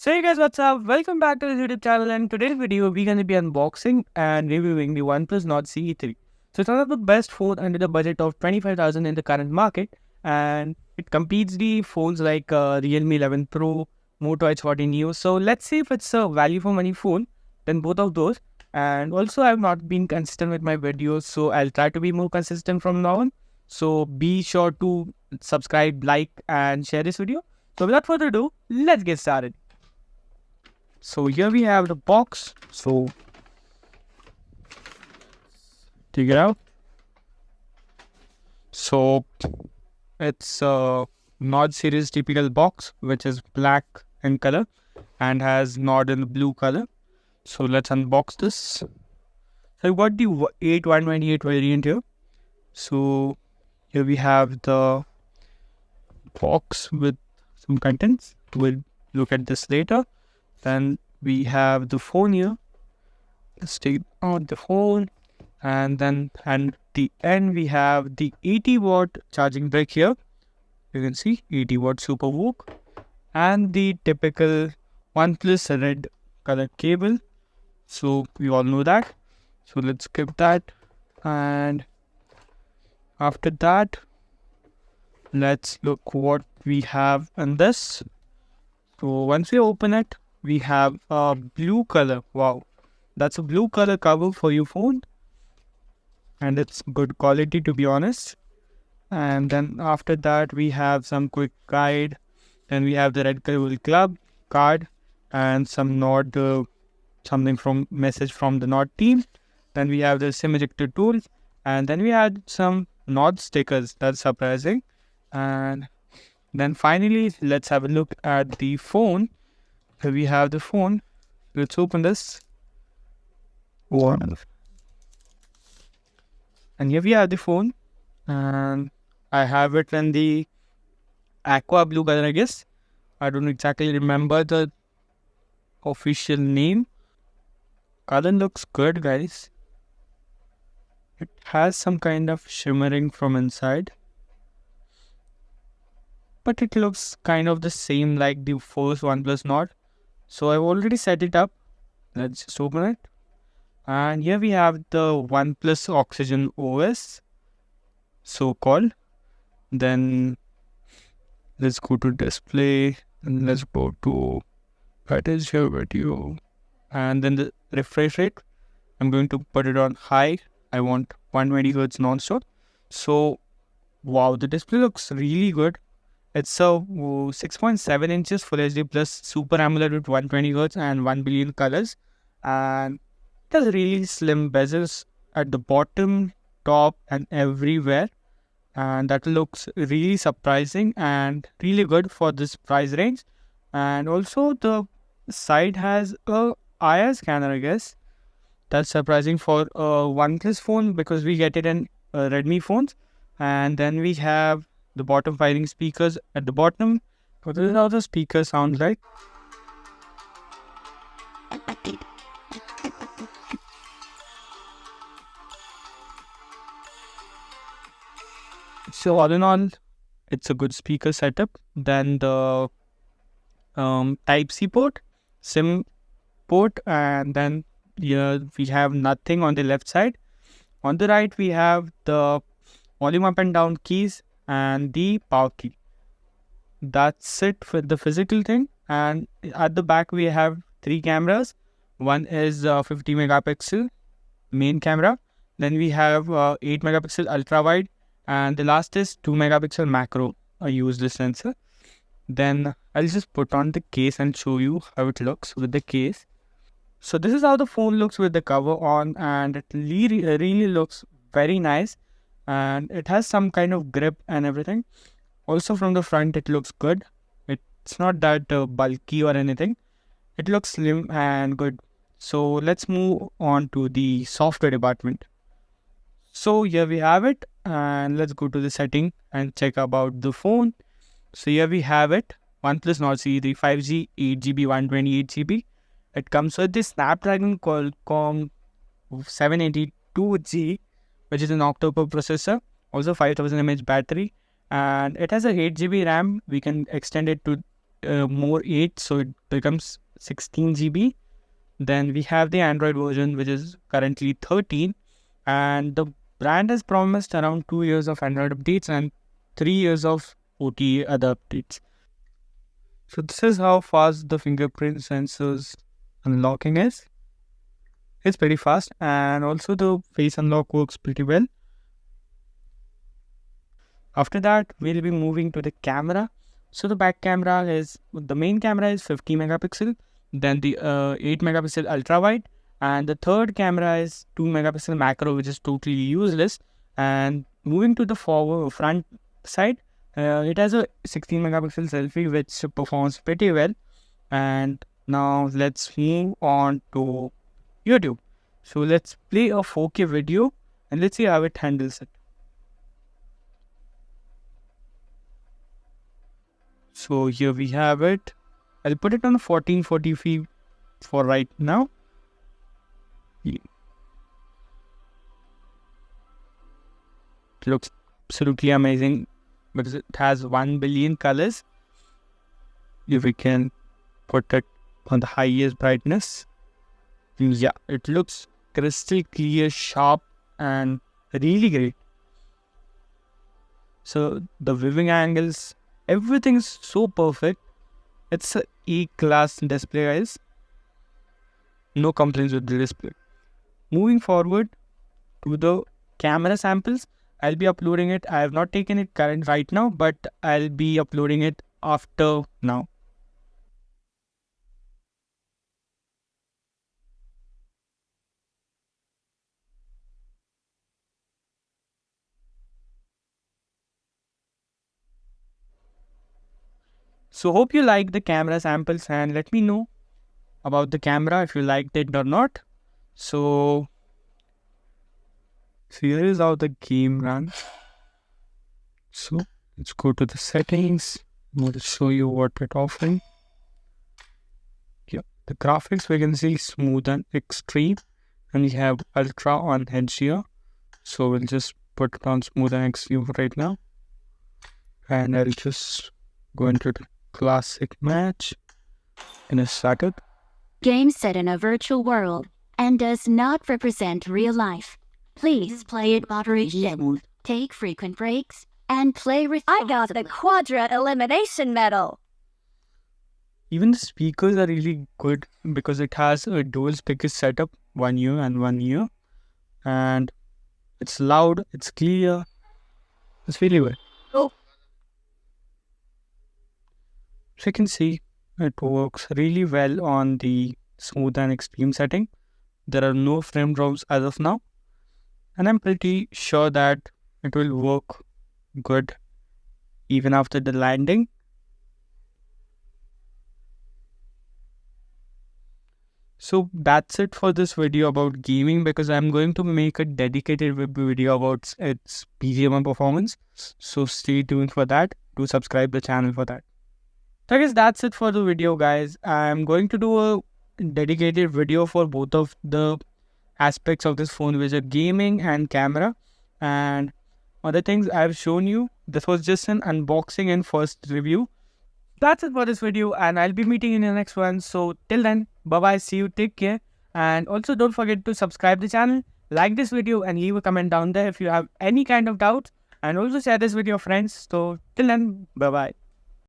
So hey guys, what's up? Welcome back to the YouTube channel, and today's video we're going to be unboxing and reviewing the Oneplus Nord CE3. So it's one of the best phones under the budget of 25,000 in the current market, and it competes the phones like Realme 11 Pro, Moto H40 Neo. So let's see if it's a value for money phone, then both of those. And also I've not been consistent with my videos, so I'll try to be more consistent from now on. So be sure to subscribe, like and share this video. So without further ado, let's get started. So here we have the box. So take it out. So it's a Nord series typical box, which is black in color and has Nord in blue color. So let's unbox this. So I got the 8128 variant here. So here we have the box with some contents. We'll look at this later. Then we have the phone here. Let's take out the phone, and then at the end we have the 80-watt charging brick here. You can see 80-watt super VOOC and the typical OnePlus red color cable. So we all know that. So let's skip that, and after that let's look what we have in this. So once we open it, we have a blue color. Wow, that's a blue color cover for your phone, and it's good quality, to be honest. And then after that we have some quick guide. Then we have the red color club card and some Nord something from message from the Nord team. Then we have the SIM ejector tool, and then we had some Nord stickers. That's surprising. And then finally let's have a look at the phone. Here we have the phone. Let's open this. One. And here we have the phone, and I have it in the aqua blue color, I guess. I don't exactly remember the official name. Color looks good, guys. It has some kind of shimmering from inside, but it looks kind of the same like the first OnePlus Nord. So I've already set it up. Let's just open it. And here we have the OnePlus Oxygen OS, so called. Then let's go to display, and let's go to what is your video, and then the refresh rate. I'm going to put it on high. I want 120 Hz non-stop. So wow, the display looks really good. It's a 6.7 inches Full HD plus Super AMOLED with 120 Hz and 1 billion colors, and it has really slim bezels at the bottom, top, and everywhere. And that looks really surprising and really good for this price range. And also the side has a IR scanner, I guess. That's surprising for a OnePlus phone because we get it in Redmi phones. And then we have the bottom firing speakers at the bottom. So this is how the speaker sounds like. So all in all, it's a good speaker setup. Then the Type-C port, SIM port, and then here we have nothing on the left side. On the right we have the volume up and down keys and the power key. That's it for the physical thing. And at the back we have three cameras. One is 50 megapixel main camera. Then we have 8 megapixel ultra wide, and the last is 2 megapixel macro. I use this sensor. Then I'll just put on the case and show you how it looks with the case. So this is how the phone looks with the cover on, and it really looks very nice, and it has some kind of grip and everything. Also from the front it looks good. It's not that bulky or anything. It looks slim and good. So let's move on to the software department. So here we have it, and let's go to the setting and check about the phone. So here we have it, OnePlus Nord CE 5G, 8GB, 128GB. It comes with the Snapdragon Qualcomm 782G, which is an octa-core processor, also 5000 mAh battery, and it has a 8GB RAM. We can extend it to more 8, so it becomes 16 GB. Then we have the Android version, which is currently 13, and the brand has promised around 2 years of Android updates and 3 years of OTA other updates. So this is how fast the fingerprint sensors unlocking is. It's pretty fast, and also the face unlock works pretty well. After that, we'll be moving to the camera. So the back camera is, the main camera is 50 megapixel, then the 8 megapixel ultra wide, and the third camera is 2 megapixel macro, which is totally useless. And moving to the front side, it has a 16 megapixel selfie, which performs pretty well. And now let's move on to YouTube. So let's play a 4K video and let's see how it handles it. So here we have it. I'll put it on 1440p for right now. It looks absolutely amazing because it has 1 billion colors. If we can put it on the highest brightness, yeah, it looks crystal clear, sharp, and really great. So the viewing angles, everything is so perfect. It's a E-class display, guys. No complaints with the display. Moving forward to the camera samples, I'll be uploading it. I have not taken it right now, but I'll be uploading it after now. So hope you like the camera samples and let me know about the camera if you liked it or not. So here is how the game runs. So let's go to the settings. I'm going to show you what it's offering. Yeah, the graphics we can see smooth and extreme, and we have ultra on edge here. So we'll just put it on smooth and extreme right now, and I'll just go into the classic match in a second. Game set in a virtual world and does not represent real life. Please play in moderation, take frequent breaks, and play responsibly. I got the Quadra Elimination Medal! Even the speakers are really good because it has a dual speaker setup, one ear and one ear, and it's loud, it's clear, it's really good. Oh. So you can see it works really well on the smooth and extreme setting. There are no frame drops as of now, and I'm pretty sure that it will work good even after the landing. So that's it for this video about gaming, because I'm going to make a dedicated video about its BGMI performance. So stay tuned for that. Do subscribe the channel for that. So I guess that's it for the video, guys. I'm going to do a dedicated video for both of the aspects of this phone, which are gaming and camera, and other things I've shown you. This was just an unboxing and first review. That's it for this video, and I'll be meeting you in the next one. So till then, bye bye, see you, take care, and also don't forget to subscribe the channel, like this video, and leave a comment down there if you have any kind of doubts, and also share this with your friends. So till then, bye bye.